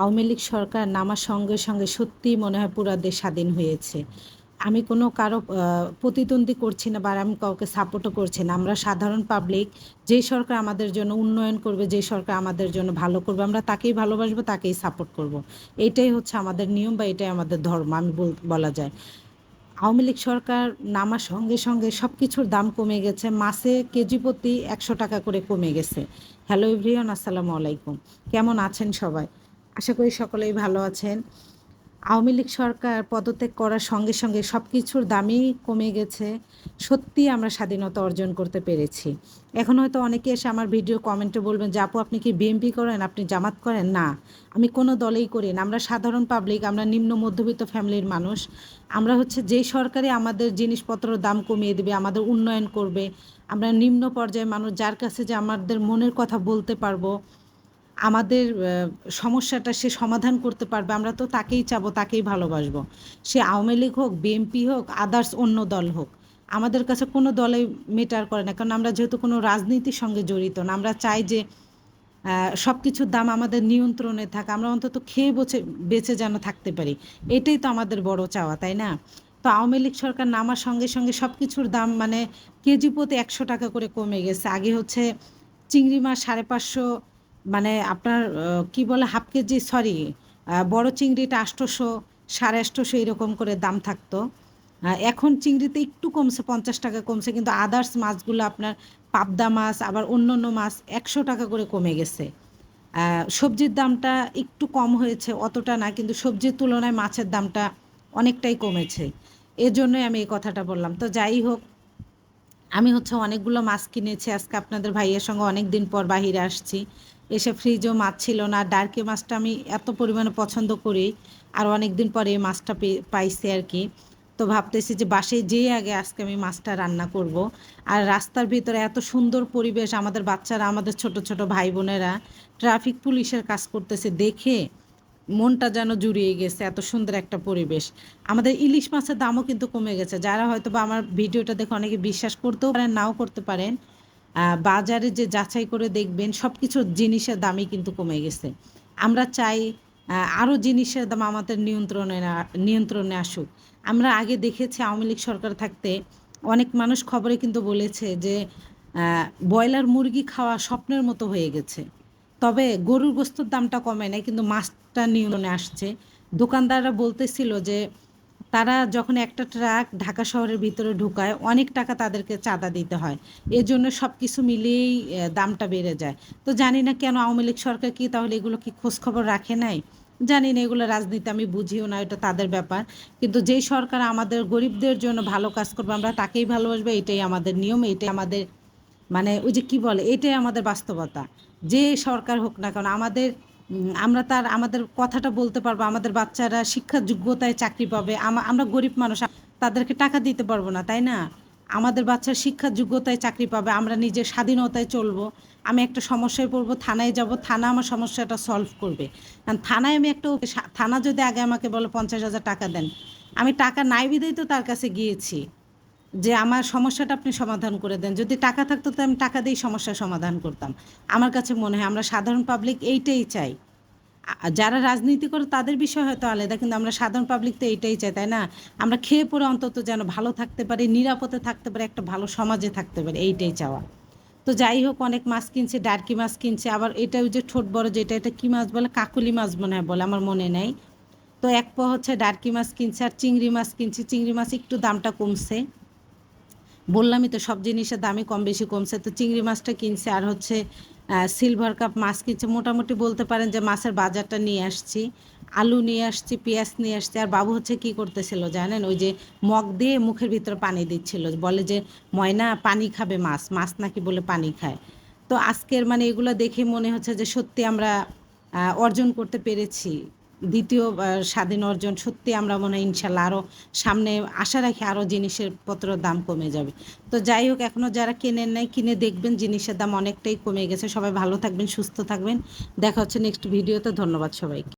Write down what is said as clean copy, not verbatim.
আওয়ামী লীগ সরকার নামার সঙ্গে সঙ্গে সত্যিই মনে হয় পুরা দেশ স্বাধীন হয়েছে। আমি কোনো কারো প্রতিদ্বন্দ্বী করছি না বা আমি কাউকে সাপোর্টও করছি না। আমরা সাধারণ পাবলিক, যেই সরকার আমাদের জন্য উন্নয়ন করবে, যেই সরকার আমাদের জন্য ভালো করবে, আমরা তাকেই ভালোবাসবো, তাকেই সাপোর্ট করব। এইটাই হচ্ছে আমাদের নিয়ম বা এটাই আমাদের ধর্ম আমি বলা যায়। আওয়ামী লীগ সরকার নামার সঙ্গে সঙ্গে সব কিছুর দাম কমে গেছে। মাছে কেজি প্রতি ১০০ টাকা করে কমে গেছে। হ্যালো এভরিওয়ান, আসসালামু আলাইকুম। কেমন আছেন সবাই? আশা করি সকলেই ভালো আছেন। আওয়ামী লীগ সরকার পদত্যাগ করার সঙ্গে সঙ্গে সব কিছুর দামই কমে গেছে। সত্যিই আমরা স্বাধীনতা অর্জন করতে পেরেছি। এখন হয়তো অনেকে এসে আমার ভিডিও কমেন্টে বলবেন যে, আপু আপনি কি বিএনপি করেন? আপনি জামাত করেন? না, আমি কোনো দলেই করি না। আমরা সাধারণ পাবলিক, আমরা নিম্ন মধ্যবিত্ত ফ্যামিলির মানুষ। আমরা হচ্ছে যেই সরকারই আমাদের জিনিসপত্রের দাম কমিয়ে দিবে, আমাদের উন্নয়ন করবে, আমরা নিম্ন পর্যায়ের মানুষ যার কাছে যে আমাদের মনের কথা বলতে পারবো, আমাদের সমস্যাটা সে সমাধান করতে পারবে, আমরা তো তাকেই চাবো, তাকেই ভালোবাসবো। সে আওয়ামী লীগ হোক, বিএনপি হোক, আদার্স অন্য দল হোক, আমাদের কাছে কোনো দলেই ম্যাটার করে না। কারণ আমরা যেহেতু কোনো রাজনীতির সঙ্গে জড়িত না, আমরা চাই যে সব কিছুর দাম আমাদের নিয়ন্ত্রণে থাক, আমরা অন্তত খেয়ে বেঁচে যেন থাকতে পারি। এটাই তো আমাদের বড় চাওয়া, তাই না? তো আওয়ামী লীগ সরকার নামার সঙ্গে সঙ্গে সব কিছুর দাম মানে কেজি প্রতি ১০০ টাকা করে কমে গেছে। আগে হচ্ছে চিংড়ি মাছ ৫৫০, মানে আপনার কি বলে, হাফ কেজি, সরি, বড় চিংড়িটা ৮০০, ৮৫০ এরকম করে দাম থাকতো। এখন চিংড়িতে একটু কমছে, ৫০ টাকা কমছে, কিন্তু আদার্স মাছগুলো আপনার পাবদা মাছ আবার অন্য অন্য মাছ ১০০ টাকা করে কমে গেছে। সবজির দামটা একটু কম হয়েছে, অতটা না, কিন্তু সবজির তুলনায় মাছের দামটা অনেকটাই কমেছে। এজন্যই আমি এই কথাটা বললাম। তো যাই হোক, আমি হচ্ছে অনেকগুলো মাছ কিনেছি আজকে। আপনাদের ভাইয়ের সঙ্গে অনেক দিন পর বাহিরে আসছি, এসে ফ্রিজেও মাছ ছিল না। ডার্কি মাছটা আমি এত পরিমাণে পছন্দ করি, আর অনেক দিন পরে এই মাছটা পাইছি আর কি। তো ভাবতেছি যে বাসায় যেয়ে আগে আজকে আমি মাছটা রান্না করব। আর রাস্তার ভিতরে এত সুন্দর পরিবেশ, আমাদের বাচ্চারা, আমাদের ছোট ছোট ভাই বোনেরা ট্রাফিক পুলিশের কাজ করতেছে দেখে মনটা যেন জুড়িয়ে গেছে। এত সুন্দর একটা পরিবেশ। আমাদের ইলিশ মাছের দামও কিন্তু কমে গেছে। যারা হয়তো বা আমার ভিডিওটা দেখে অনেকে বিশ্বাস করতেও পারেন, নাও করতে পারেন, বাজারে যে যাচাই করে দেখবেন সব কিছু জিনিসের দামই কিন্তু কমে গেছে। আমরা চাই আরও জিনিসের দাম আমাদের নিয়ন্ত্রণে আসুক। আমরা আগে দেখেছি আওয়ামী লীগ সরকার থাকতে অনেক মানুষ খবরে কিন্তু বলেছে যে ব্রয়লার মুরগি খাওয়া স্বপ্নের মতো হয়ে গেছে। তবে গরুর গোশতের দামটা কমে নাই, কিন্তু মাছটা নিয়ন্ত্রণে আসছে। দোকানদাররা বলতেছিল যে তারা যখন একটা ট্রাক ঢাকা শহরের ভিতরে ঢুকায় অনেক টাকা তাদেরকে চাঁদা দিতে হয়। এজন্য সব কিছু মিলিয়েই দামটা বেড়ে যায়। তো জানি না কেন আওয়ামী লীগ সরকার কি তাহলে এগুলো কি খোঁজখবর রাখে নাই? জানি না, এগুলো রাজনীতি আমি বুঝিও না, এটা তাদের ব্যাপার। কিন্তু যেই সরকার আমাদের গরিবদের জন্য ভালো কাজ করবে, আমরা তাকেই ভালোবাসবো। এটাই আমাদের নিয়ম, এটাই আমাদের, মানে ওই যে কি বলে, এটাই আমাদের বাস্তবতা। যে সরকার হোক না কেন আমাদের, আমরা আমাদের কথাটা বলতে পারবো, আমাদের বাচ্চারা শিক্ষার যোগ্যতায় চাকরি পাবে। আমরা গরিব মানুষ, তাদেরকে টাকা দিতে পারবো না, তাই না? আমাদের বাচ্চার শিক্ষার যোগ্যতায় চাকরি পাবে, আমরা নিজের স্বাধীনতায় চলবো। আমি একটা সমস্যায় পড়বো, থানায় যাব, থানা আমার সমস্যাটা সলভ করবে। কারণ থানায় আমি একটা, থানা যদি আগে আমাকে বলে ৫০,০০০ টাকা দেন, আমি টাকা নাই বিধাই তো তার কাছে গিয়েছি যে আমার সমস্যাটা আপনি সমাধান করে দেন। যদি টাকা থাকতো তো আমি টাকা দিয়েই সমস্যার সমাধান করতাম। আমার কাছে মনে হয় আমরা সাধারণ পাবলিক এইটাই চাই। যারা রাজনীতি করে তাদের বিষয় হয়তো আলাদা, কিন্তু আমরা সাধারণ পাবলিক তো এইটাই চাই, তাই না? আমরা খেয়ে পরে অন্তত যেন ভালো থাকতে পারি, নিরাপদে থাকতে পারি, একটা ভালো সমাজে থাকতে পারি, এইটাই চাওয়া। তো যাই হোক, অনেক মাছ কিনছে, ডার্কি মাছ কিনছে, আবার এটা ওই যে ঠোঁট বড় যেটা, এটা কি মাছ বলে, কাকুলি মাছ মনে হয় বলে, আমার মনে নেই। তো এক পোয়া হচ্ছে ডার্কি মাছ কিনছে, আর চিংড়ি মাছ কিনছে। চিংড়ি মাছ একটু দামটা কমছে, বললামই তো সব জিনিসের দামই কম বেশি কমছে। তো চিংড়ি মাছটা কিনছে, আর হচ্ছে সিলভার কাপ মাছ কিনছে। মোটামুটি বলতে পারেন যে মাছের বাজারটা নিয়ে আসছি। আলু নিয়ে আসছি, পেঁয়াজ নিয়ে আসছি। আর বাবু হচ্ছে কী করতেছিল জানেন, ওই যে মগ দিয়ে মুখের ভিতরে পানি দিচ্ছিল, বলে যে ময়না পানি খাবে, মাছ মাছ নাকি বলে পানি খায়। তো আজকের মানে এগুলো দেখে মনে হচ্ছে যে সত্যি আমরা অর্জন করতে পেরেছি দ্বিতীয় স্বাধীন অর্জন। সত্যি আমরা মনে হয় ইনশাল্লাহ আরও সামনে আশা রাখি আরও জিনিসের পত্রের দাম কমে যাবে। তো যাই হোক, এখনও যারা কেনেন নাই, কিনে দেখবেন, জিনিসের দাম অনেকটাই কমে গেছে। সবাই ভালো থাকবেন, সুস্থ থাকবেন। দেখা হচ্ছে নেক্সট ভিডিওতে। ধন্যবাদ সবাইকে।